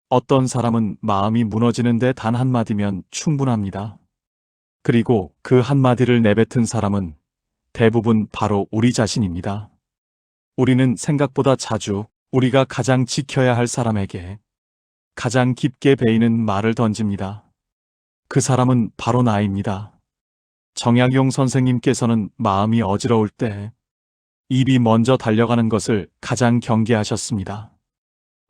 어떤 사람은 마음이 무너지는데 단 한마디면 충분합니다. 그리고 그 한마디를 내뱉은 사람은 대부분 바로 우리 자신입니다. 우리는 생각보다 자주 우리가 가장 지켜야 할 사람에게 가장 깊게 베이는 말을 던집니다. 그 사람은 바로 나입니다. 정약용 선생님께서는 마음이 어지러울 때 입이 먼저 달려가는 것을 가장 경계하셨습니다.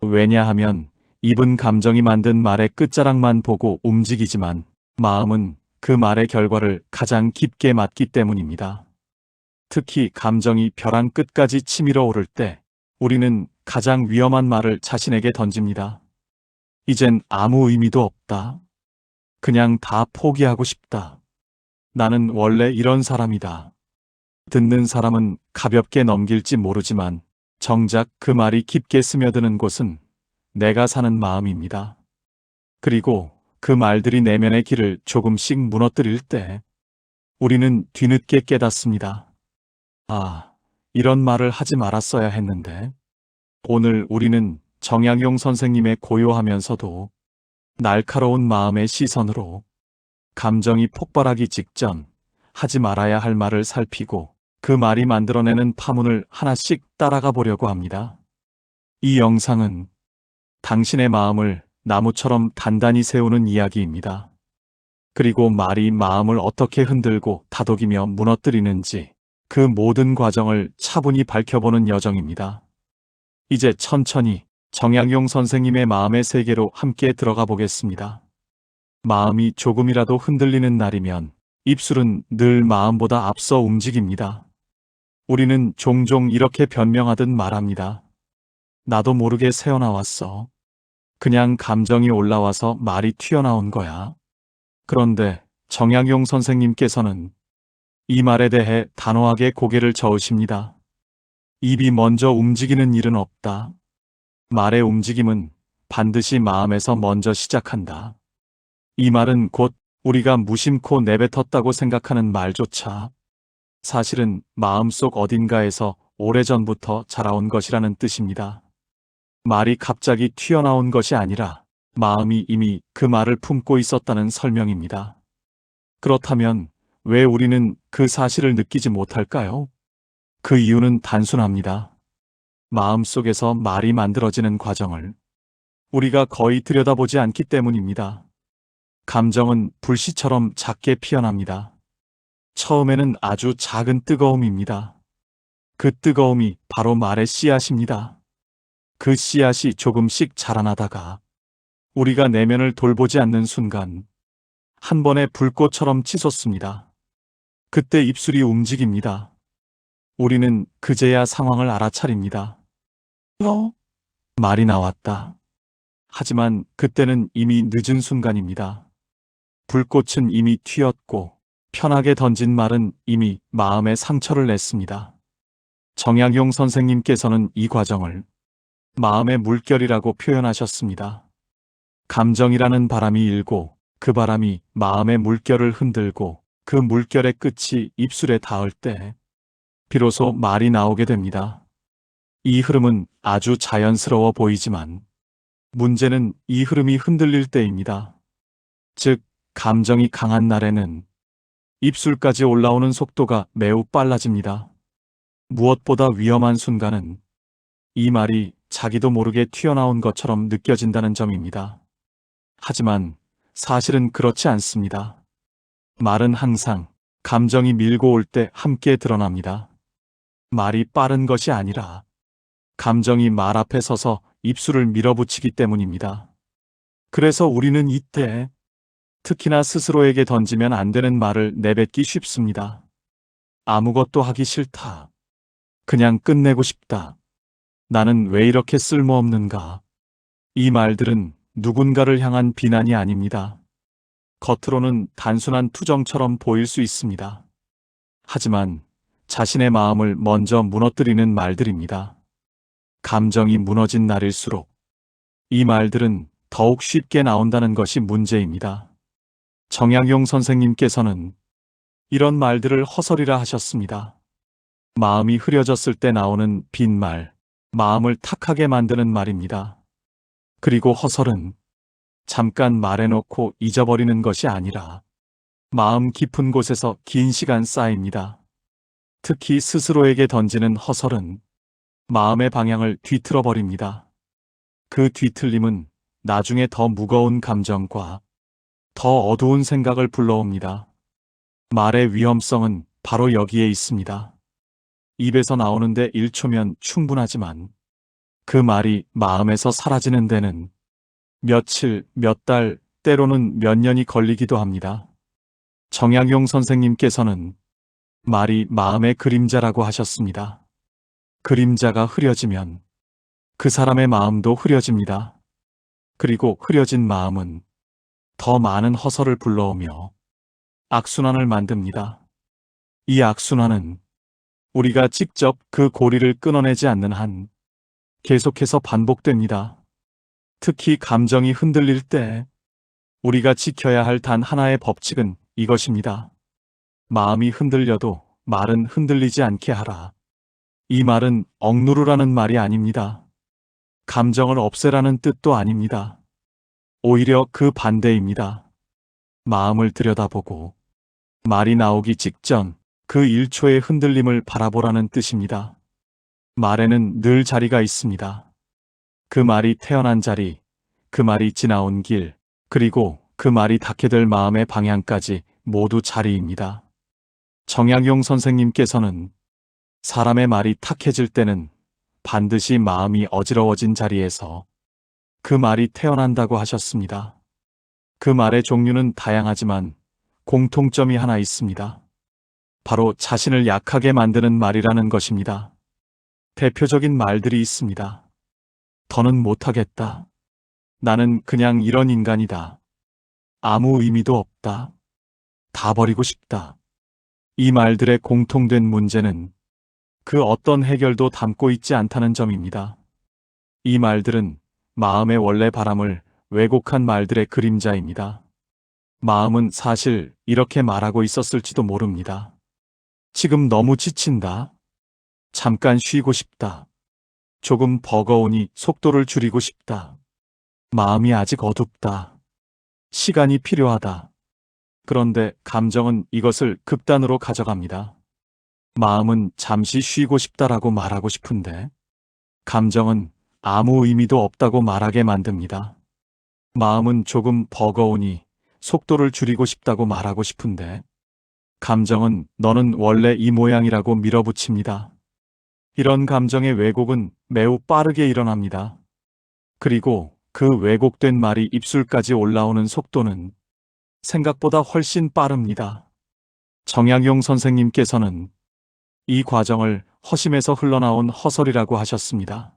왜냐하면 입은 감정이 만든 말의 끝자락만 보고 움직이지만 마음은 그 말의 결과를 가장 깊게 맞기 때문입니다. 특히 감정이 벼랑 끝까지 치밀어 오를 때 우리는 가장 위험한 말을 자신에게 던집니다. 이젠 아무 의미도 없다. 그냥 다 포기하고 싶다. 나는 원래 이런 사람이다. 듣는 사람은 가볍게 넘길지 모르지만 정작 그 말이 깊게 스며드는 곳은 내가 사는 마음입니다. 그리고 그 말들이 내면의 길을 조금씩 무너뜨릴 때 우리는 뒤늦게 깨닫습니다. 아, 이런 말을 하지 말았어야 했는데. 오늘 우리는 정약용 선생님의 고요하면서도 날카로운 마음의 시선으로 감정이 폭발하기 직전 하지 말아야 할 말을 살피고 그 말이 만들어내는 파문을 하나씩 따라가 보려고 합니다. 이 영상은 당신의 마음을 나무처럼 단단히 세우는 이야기입니다. 그리고 말이 마음을 어떻게 흔들고 다독이며 무너뜨리는지 그 모든 과정을 차분히 밝혀보는 여정입니다. 이제 천천히 정약용 선생님의 마음의 세계로 함께 들어가 보겠습니다. 마음이 조금이라도 흔들리는 날이면 입술은 늘 마음보다 앞서 움직입니다. 우리는 종종 이렇게 변명하듯 말합니다. 나도 모르게 새어나왔어. 그냥 감정이 올라와서 말이 튀어나온 거야. 그런데 정약용 선생님께서는 이 말에 대해 단호하게 고개를 저으십니다. 입이 먼저 움직이는 일은 없다. 말의 움직임은 반드시 마음에서 먼저 시작한다. 이 말은 곧 우리가 무심코 내뱉었다고 생각하는 말조차 사실은 마음속 어딘가에서 오래전부터 자라온 것이라는 뜻입니다. 말이 갑자기 튀어나온 것이 아니라 마음이 이미 그 말을 품고 있었다는 설명입니다. 그렇다면 왜 우리는 그 사실을 느끼지 못할까요? 그 이유는 단순합니다. 마음속에서 말이 만들어지는 과정을 우리가 거의 들여다보지 않기 때문입니다. 감정은 불씨처럼 작게 피어납니다. 처음에는 아주 작은 뜨거움입니다. 그 뜨거움이 바로 말의 씨앗입니다. 그 씨앗이 조금씩 자라나다가 우리가 내면을 돌보지 않는 순간 한 번의 불꽃처럼 치솟습니다. 그때 입술이 움직입니다. 우리는 그제야 상황을 알아차립니다. 말이 나왔다. 하지만 그때는 이미 늦은 순간입니다. 불꽃은 이미 튀었고 편하게 던진 말은 이미 마음에 상처를 냈습니다. 정약용 선생님께서는 이 과정을 마음의 물결이라고 표현하셨습니다. 감정이라는 바람이 일고 그 바람이 마음의 물결을 흔들고 그 물결의 끝이 입술에 닿을 때 비로소 말이 나오게 됩니다. 이 흐름은 아주 자연스러워 보이지만 문제는 이 흐름이 흔들릴 때입니다. 즉, 감정이 강한 날에는 입술까지 올라오는 속도가 매우 빨라집니다. 무엇보다 위험한 순간은 이 말이 자기도 모르게 튀어나온 것처럼 느껴진다는 점입니다. 하지만 사실은 그렇지 않습니다. 말은 항상 감정이 밀고 올 때 함께 드러납니다. 말이 빠른 것이 아니라 감정이 말 앞에 서서 입술을 밀어붙이기 때문입니다. 그래서 우리는 이때 특히나 스스로에게 던지면 안 되는 말을 내뱉기 쉽습니다. 아무것도 하기 싫다. 그냥 끝내고 싶다. 나는 왜 이렇게 쓸모없는가? 이 말들은 누군가를 향한 비난이 아닙니다. 겉으로는 단순한 투정처럼 보일 수 있습니다. 하지만 자신의 마음을 먼저 무너뜨리는 말들입니다. 감정이 무너진 날일수록 이 말들은 더욱 쉽게 나온다는 것이 문제입니다. 정약용 선생님께서는 이런 말들을 허설이라 하셨습니다. 마음이 흐려졌을 때 나오는 빈말, 마음을 탁하게 만드는 말입니다. 그리고 허설은 잠깐 말해놓고 잊어버리는 것이 아니라 마음 깊은 곳에서 긴 시간 쌓입니다. 특히 스스로에게 던지는 허설은 마음의 방향을 뒤틀어 버립니다. 그 뒤틀림은 나중에 더 무거운 감정과 더 어두운 생각을 불러옵니다. 말의 위험성은 바로 여기에 있습니다. 입에서 나오는데 1초면 충분하지만 그 말이 마음에서 사라지는 데는 며칠, 몇 달, 때로는 몇 년이 걸리기도 합니다. 정약용 선생님께서는 말이 마음의 그림자라고 하셨습니다. 그림자가 흐려지면 그 사람의 마음도 흐려집니다. 그리고 흐려진 마음은 더 많은 허설을 불러오며 악순환을 만듭니다. 이 악순환은 우리가 직접 그 고리를 끊어내지 않는 한 계속해서 반복됩니다. 특히 감정이 흔들릴 때 우리가 지켜야 할 단 하나의 법칙은 이것입니다. 마음이 흔들려도 말은 흔들리지 않게 하라. 이 말은 억누르라는 말이 아닙니다. 감정을 없애라는 뜻도 아닙니다. 오히려 그 반대입니다. 마음을 들여다보고 말이 나오기 직전 그 1초의 흔들림을 바라보라는 뜻입니다. 말에는 늘 자리가 있습니다. 그 말이 태어난 자리, 그 말이 지나온 길, 그리고 그 말이 닿게 될 마음의 방향까지 모두 자리입니다. 정약용 선생님께서는 사람의 말이 탁해질 때는 반드시 마음이 어지러워진 자리에서 그 말이 태어난다고 하셨습니다. 그 말의 종류는 다양하지만 공통점이 하나 있습니다. 바로 자신을 약하게 만드는 말이라는 것입니다. 대표적인 말들이 있습니다. 더는 못하겠다. 나는 그냥 이런 인간이다. 아무 의미도 없다. 다 버리고 싶다. 이 말들의 공통된 문제는 그 어떤 해결도 담고 있지 않다는 점입니다. 이 말들은 마음의 원래 바람을 왜곡한 말들의 그림자입니다. 마음은 사실 이렇게 말하고 있었을지도 모릅니다. 지금 너무 지친다. 잠깐 쉬고 싶다. 조금 버거우니 속도를 줄이고 싶다. 마음이 아직 어둡다. 시간이 필요하다. 그런데 감정은 이것을 극단으로 가져갑니다. 마음은 잠시 쉬고 싶다라고 말하고 싶은데 감정은 아무 의미도 없다고 말하게 만듭니다. 마음은 조금 버거우니 속도를 줄이고 싶다고 말하고 싶은데 감정은 너는 원래 이 모양이라고 밀어붙입니다. 이런 감정의 왜곡은 매우 빠르게 일어납니다. 그리고 그 왜곡된 말이 입술까지 올라오는 속도는 생각보다 훨씬 빠릅니다. 정약용 선생님께서는 이 과정을 허심에서 흘러나온 허설이라고 하셨습니다.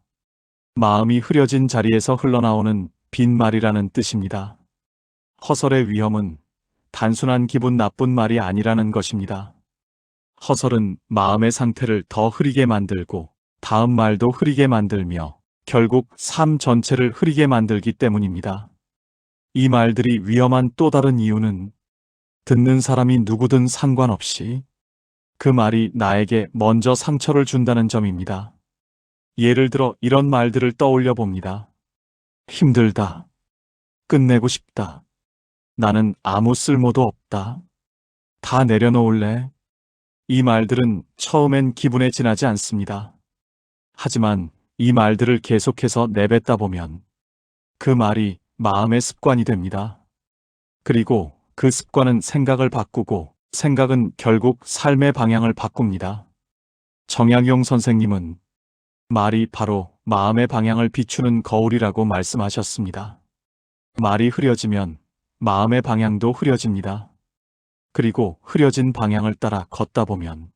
마음이 흐려진 자리에서 흘러나오는 빈말이라는 뜻입니다. 허설의 위험은 단순한 기분 나쁜 말이 아니라는 것입니다. 허설은 마음의 상태를 더 흐리게 만들고 다음 말도 흐리게 만들며 결국 삶 전체를 흐리게 만들기 때문입니다. 이 말들이 위험한 또 다른 이유는 듣는 사람이 누구든 상관없이 그 말이 나에게 먼저 상처를 준다는 점입니다. 예를 들어 이런 말들을 떠올려 봅니다. 힘들다. 끝내고 싶다. 나는 아무 쓸모도 없다. 다 내려놓을래? 이 말들은 처음엔 기분에 지나지 않습니다. 하지만 이 말들을 계속해서 내뱉다 보면 그 말이 마음의 습관이 됩니다. 그리고 그 습관은 생각을 바꾸고 생각은 결국 삶의 방향을 바꿉니다. 정약용 선생님은 말이 바로 마음의 방향을 비추는 거울이라고 말씀하셨습니다. 말이 흐려지면 마음의 방향도 흐려집니다. 그리고 흐려진 방향을 따라 걷다 보면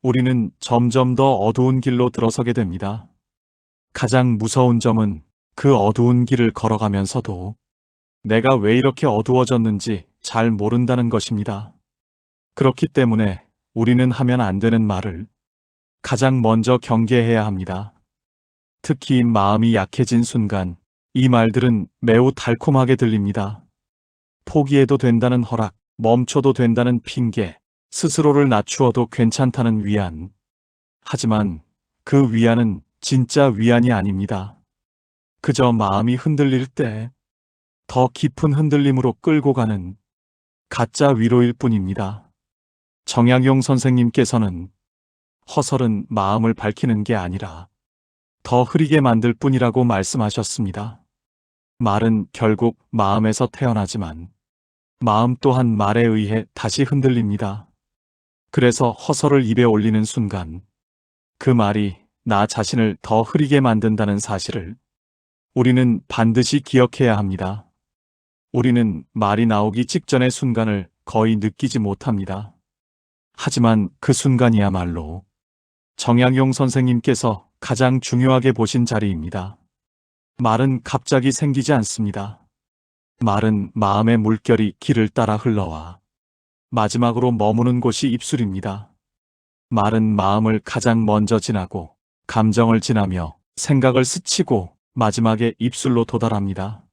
우리는 점점 더 어두운 길로 들어서게 됩니다. 가장 무서운 점은 그 어두운 길을 걸어가면서도 내가 왜 이렇게 어두워졌는지 잘 모른다는 것입니다. 그렇기 때문에 우리는 하면 안 되는 말을 가장 먼저 경계해야 합니다. 특히 마음이 약해진 순간 이 말들은 매우 달콤하게 들립니다. 포기해도 된다는 허락, 멈춰도 된다는 핑계, 스스로를 낮추어도 괜찮다는 위안. 하지만 그 위안은 진짜 위안이 아닙니다. 그저 마음이 흔들릴 때 더 깊은 흔들림으로 끌고 가는 가짜 위로일 뿐입니다. 정약용 선생님께서는 허설은 마음을 밝히는 게 아니라 더 흐리게 만들 뿐이라고 말씀하셨습니다. 말은 결국 마음에서 태어나지만 마음 또한 말에 의해 다시 흔들립니다. 그래서 허설을 입에 올리는 순간 그 말이 나 자신을 더 흐리게 만든다는 사실을 우리는 반드시 기억해야 합니다. 우리는 말이 나오기 직전의 순간을 거의 느끼지 못합니다. 하지만 그 순간이야말로 정약용 선생님께서 가장 중요하게 보신 자리입니다. 말은 갑자기 생기지 않습니다. 말은 마음의 물결이 길을 따라 흘러와 마지막으로 머무는 곳이 입술입니다. 말은 마음을 가장 먼저 지나고 감정을 지나며 생각을 스치고 마지막에 입술로 도달합니다.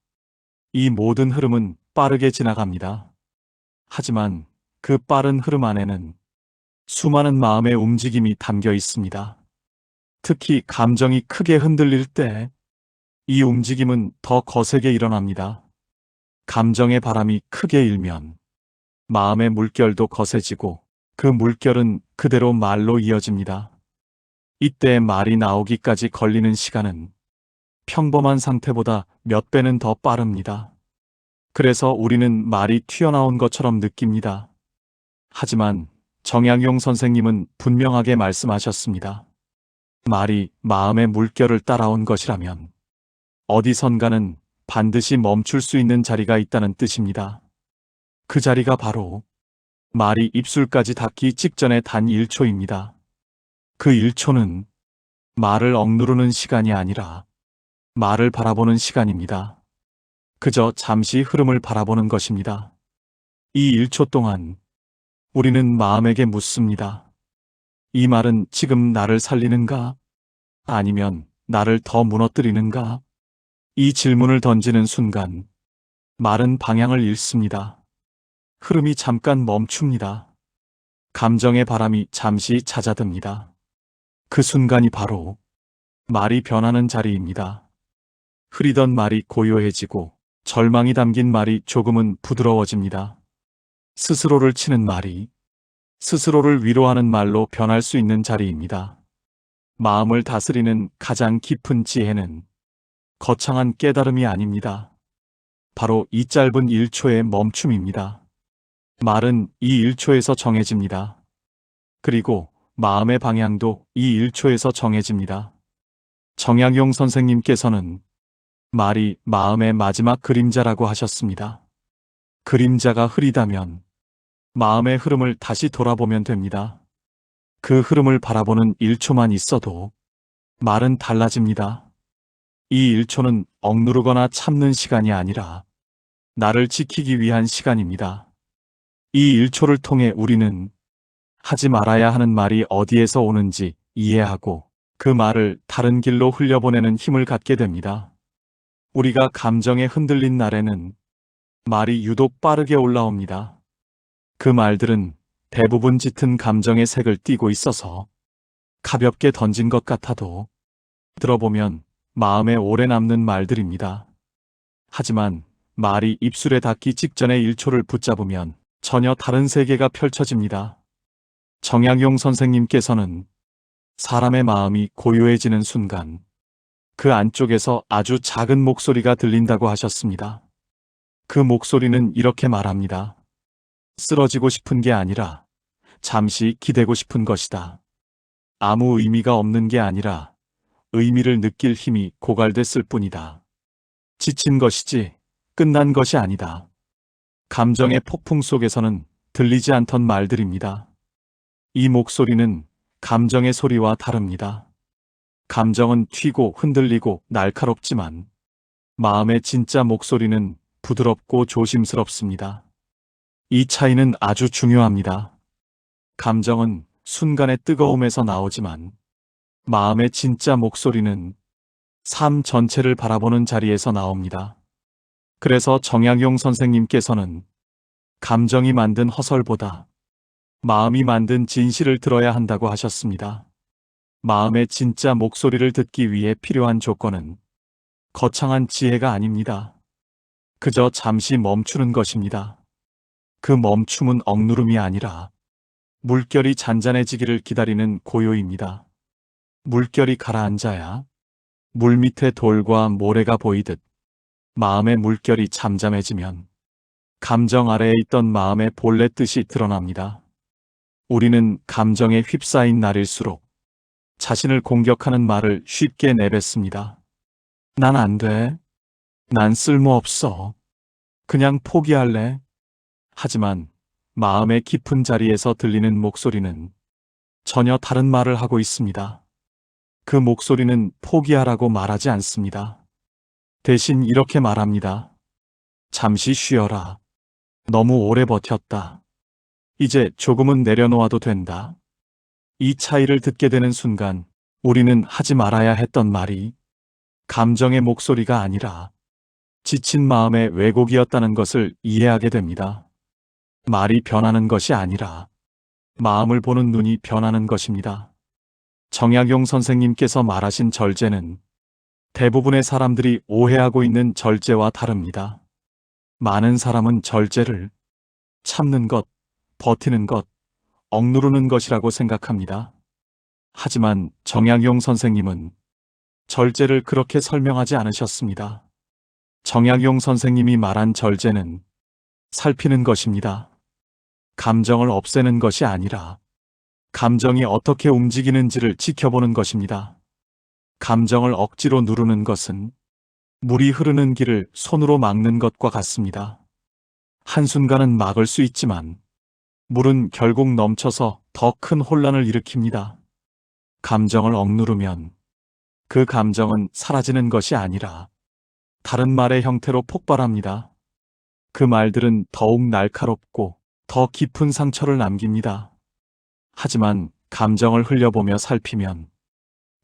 이 모든 흐름은 빠르게 지나갑니다. 하지만 그 빠른 흐름 안에는 수많은 마음의 움직임이 담겨 있습니다. 특히 감정이 크게 흔들릴 때 이 움직임은 더 거세게 일어납니다. 감정의 바람이 크게 일면 마음의 물결도 거세지고 그 물결은 그대로 말로 이어집니다. 이때 말이 나오기까지 걸리는 시간은 평범한 상태보다 몇 배는 더 빠릅니다. 그래서 우리는 말이 튀어나온 것처럼 느낍니다. 하지만 정약용 선생님은 분명하게 말씀하셨습니다. 말이 마음의 물결을 따라온 것이라면 어디선가는 반드시 멈출 수 있는 자리가 있다는 뜻입니다. 그 자리가 바로 말이 입술까지 닿기 직전의 단 1초입니다. 그 1초는 말을 억누르는 시간이 아니라 말을 바라보는 시간입니다. 그저 잠시 흐름을 바라보는 것입니다. 이 1초 동안 우리는 마음에게 묻습니다. 이 말은 지금 나를 살리는가? 아니면 나를 더 무너뜨리는가? 이 질문을 던지는 순간 말은 방향을 잃습니다. 흐름이 잠깐 멈춥니다. 감정의 바람이 잠시 잦아듭니다. 그 순간이 바로 말이 변하는 자리입니다. 흐리던 말이 고요해지고 절망이 담긴 말이 조금은 부드러워집니다. 스스로를 치는 말이 스스로를 위로하는 말로 변할 수 있는 자리입니다. 마음을 다스리는 가장 깊은 지혜는 거창한 깨달음이 아닙니다. 바로 이 짧은 1초의 멈춤입니다. 말은 이 1초에서 정해집니다. 그리고 마음의 방향도 이 1초에서 정해집니다. 정약용 선생님께서는 말이 마음의 마지막 그림자라고 하셨습니다. 그림자가 흐리다면 마음의 흐름을 다시 돌아보면 됩니다. 그 흐름을 바라보는 1초만 있어도 말은 달라집니다. 이 1초는 억누르거나 참는 시간이 아니라 나를 지키기 위한 시간입니다. 이 1초를 통해 우리는 하지 말아야 하는 말이 어디에서 오는지 이해하고 그 말을 다른 길로 흘려보내는 힘을 갖게 됩니다. 우리가 감정에 흔들린 날에는 말이 유독 빠르게 올라옵니다. 그 말들은 대부분 짙은 감정의 색을 띠고 있어서 가볍게 던진 것 같아도 들어보면 마음에 오래 남는 말들입니다. 하지만 말이 입술에 닿기 직전의 1초를 붙잡으면 전혀 다른 세계가 펼쳐집니다. 정약용 선생님께서는 사람의 마음이 고요해지는 순간 그 안쪽에서 아주 작은 목소리가 들린다고 하셨습니다. 그 목소리는 이렇게 말합니다. 쓰러지고 싶은 게 아니라 잠시 기대고 싶은 것이다. 아무 의미가 없는 게 아니라 의미를 느낄 힘이 고갈됐을 뿐이다. 지친 것이지 끝난 것이 아니다. 감정의 폭풍 속에서는 들리지 않던 말들입니다. 이 목소리는 감정의 소리와 다릅니다. 감정은 튀고 흔들리고 날카롭지만 마음의 진짜 목소리는 부드럽고 조심스럽습니다. 이 차이는 아주 중요합니다. 감정은 순간의 뜨거움에서 나오지만 마음의 진짜 목소리는 삶 전체를 바라보는 자리에서 나옵니다. 그래서 정약용 선생님께서는 감정이 만든 허설보다 마음이 만든 진실을 들어야 한다고 하셨습니다. 마음의 진짜 목소리를 듣기 위해 필요한 조건은 거창한 지혜가 아닙니다. 그저 잠시 멈추는 것입니다. 그 멈춤은 억누름이 아니라 물결이 잔잔해지기를 기다리는 고요입니다. 물결이 가라앉아야 물 밑에 돌과 모래가 보이듯 마음의 물결이 잠잠해지면 감정 아래에 있던 마음의 본래 뜻이 드러납니다. 우리는 감정에 휩싸인 날일수록 자신을 공격하는 말을 쉽게 내뱉습니다. 난 안 돼. 난 쓸모없어. 그냥 포기할래. 하지만 마음의 깊은 자리에서 들리는 목소리는 전혀 다른 말을 하고 있습니다. 그 목소리는 포기하라고 말하지 않습니다. 대신 이렇게 말합니다. 잠시 쉬어라. 너무 오래 버텼다. 이제 조금은 내려놓아도 된다. 이 차이를 듣게 되는 순간 우리는 하지 말아야 했던 말이 감정의 목소리가 아니라 지친 마음의 왜곡이었다는 것을 이해하게 됩니다. 말이 변하는 것이 아니라 마음을 보는 눈이 변하는 것입니다. 정약용 선생님께서 말하신 절제는 대부분의 사람들이 오해하고 있는 절제와 다릅니다. 많은 사람은 절제를 참는 것, 버티는 것, 억누르는 것이라고 생각합니다. 하지만 정약용 선생님은 절제를 그렇게 설명하지 않으셨습니다. 정약용 선생님이 말한 절제는 살피는 것입니다. 감정을 없애는 것이 아니라 감정이 어떻게 움직이는지를 지켜보는 것입니다. 감정을 억지로 누르는 것은 물이 흐르는 길을 손으로 막는 것과 같습니다. 한순간은 막을 수 있지만 물은 결국 넘쳐서 더 큰 혼란을 일으킵니다. 감정을 억누르면 그 감정은 사라지는 것이 아니라 다른 말의 형태로 폭발합니다. 그 말들은 더욱 날카롭고 더 깊은 상처를 남깁니다. 하지만 감정을 흘려보며 살피면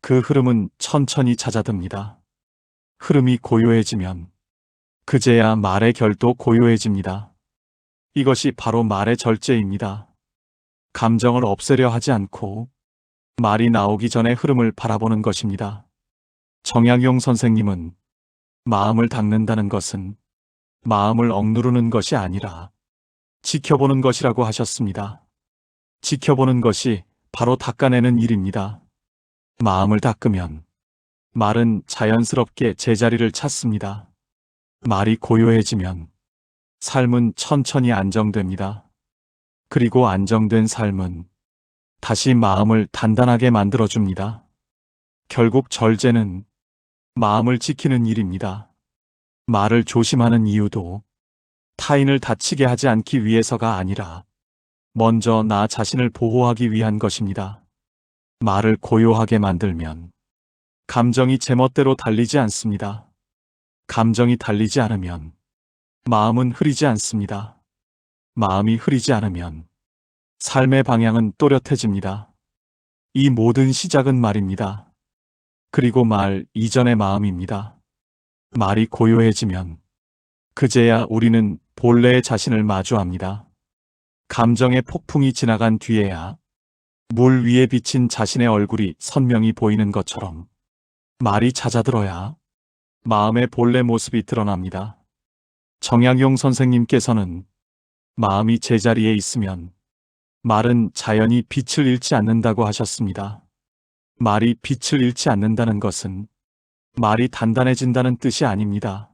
그 흐름은 천천히 잦아듭니다. 흐름이 고요해지면 그제야 말의 결도 고요해집니다. 이것이 바로 말의 절제입니다. 감정을 없애려 하지 않고 말이 나오기 전에 흐름을 바라보는 것입니다. 정약용 선생님은 마음을 닦는다는 것은 마음을 억누르는 것이 아니라 지켜보는 것이라고 하셨습니다. 지켜보는 것이 바로 닦아내는 일입니다. 마음을 닦으면 말은 자연스럽게 제자리를 찾습니다. 말이 고요해지면 삶은 천천히 안정됩니다. 그리고 안정된 삶은 다시 마음을 단단하게 만들어줍니다. 결국 절제는 마음을 지키는 일입니다. 말을 조심하는 이유도 타인을 다치게 하지 않기 위해서가 아니라 먼저 나 자신을 보호하기 위한 것입니다. 말을 고요하게 만들면 감정이 제멋대로 달리지 않습니다. 감정이 달리지 않으면 마음은 흐리지 않습니다. 마음이 흐리지 않으면 삶의 방향은 또렷해집니다. 이 모든 시작은 말입니다. 그리고 말 이전의 마음입니다. 말이 고요해지면 그제야 우리는 본래의 자신을 마주합니다. 감정의 폭풍이 지나간 뒤에야 물 위에 비친 자신의 얼굴이 선명히 보이는 것처럼 말이 잦아들어야 마음의 본래 모습이 드러납니다. 정약용 선생님께서는 마음이 제자리에 있으면 말은 자연히 빛을 잃지 않는다고 하셨습니다. 말이 빛을 잃지 않는다는 것은 말이 단단해진다는 뜻이 아닙니다.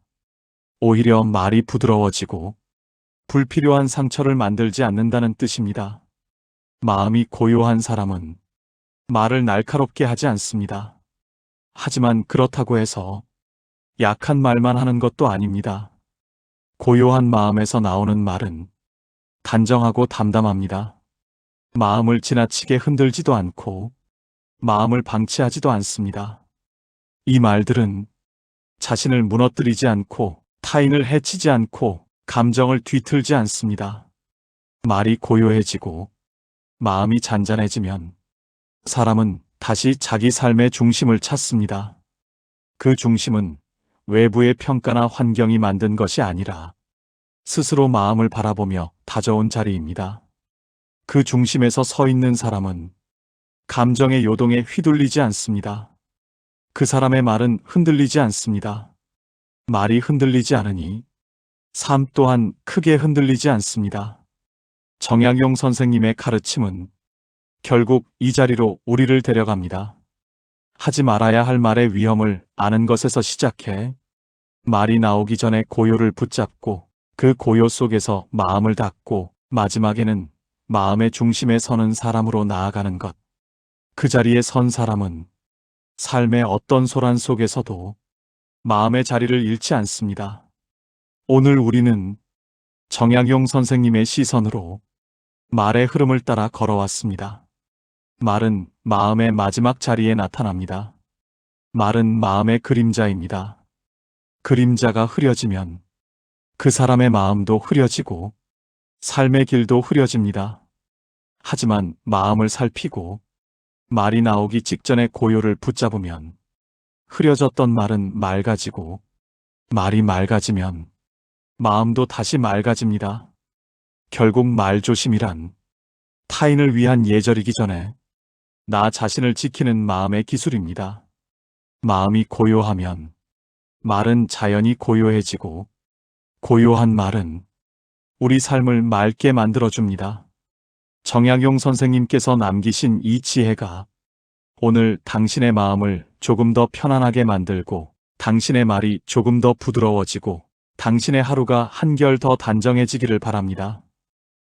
오히려 말이 부드러워지고 불필요한 상처를 만들지 않는다는 뜻입니다. 마음이 고요한 사람은 말을 날카롭게 하지 않습니다. 하지만 그렇다고 해서 약한 말만 하는 것도 아닙니다. 고요한 마음에서 나오는 말은 단정하고 담담합니다. 마음을 지나치게 흔들지도 않고 마음을 방치하지도 않습니다. 이 말들은 자신을 무너뜨리지 않고 타인을 해치지 않고 감정을 뒤틀지 않습니다. 말이 고요해지고 마음이 잔잔해지면 사람은 다시 자기 삶의 중심을 찾습니다. 그 중심은 외부의 평가나 환경이 만든 것이 아니라 스스로 마음을 바라보며 다져온 자리입니다. 그 중심에서 서 있는 사람은 감정의 요동에 휘둘리지 않습니다. 그 사람의 말은 흔들리지 않습니다. 말이 흔들리지 않으니 삶 또한 크게 흔들리지 않습니다. 정약용 선생님의 가르침은 결국 이 자리로 우리를 데려갑니다. 하지 말아야 할 말의 위험을 아는 것에서 시작해 말이 나오기 전에 고요를 붙잡고 그 고요 속에서 마음을 닫고 마지막에는 마음의 중심에 서는 사람으로 나아가는 것. 그 자리에 선 사람은 삶의 어떤 소란 속에서도 마음의 자리를 잃지 않습니다. 오늘 우리는 정약용 선생님의 시선으로 말의 흐름을 따라 걸어왔습니다. 말은 마음의 마지막 자리에 나타납니다. 말은 마음의 그림자입니다. 그림자가 흐려지면 그 사람의 마음도 흐려지고 삶의 길도 흐려집니다. 하지만 마음을 살피고 말이 나오기 직전에 고요를 붙잡으면 흐려졌던 말은 맑아지고 말이 맑아지면 마음도 다시 맑아집니다. 결국 말조심이란 타인을 위한 예절이기 전에 나 자신을 지키는 마음의 기술입니다. 마음이 고요하면 말은 자연히 고요해지고 고요한 말은 우리 삶을 맑게 만들어줍니다. 정약용 선생님께서 남기신 이 지혜가 오늘 당신의 마음을 조금 더 편안하게 만들고 당신의 말이 조금 더 부드러워지고 당신의 하루가 한결 더 단정해지기를 바랍니다.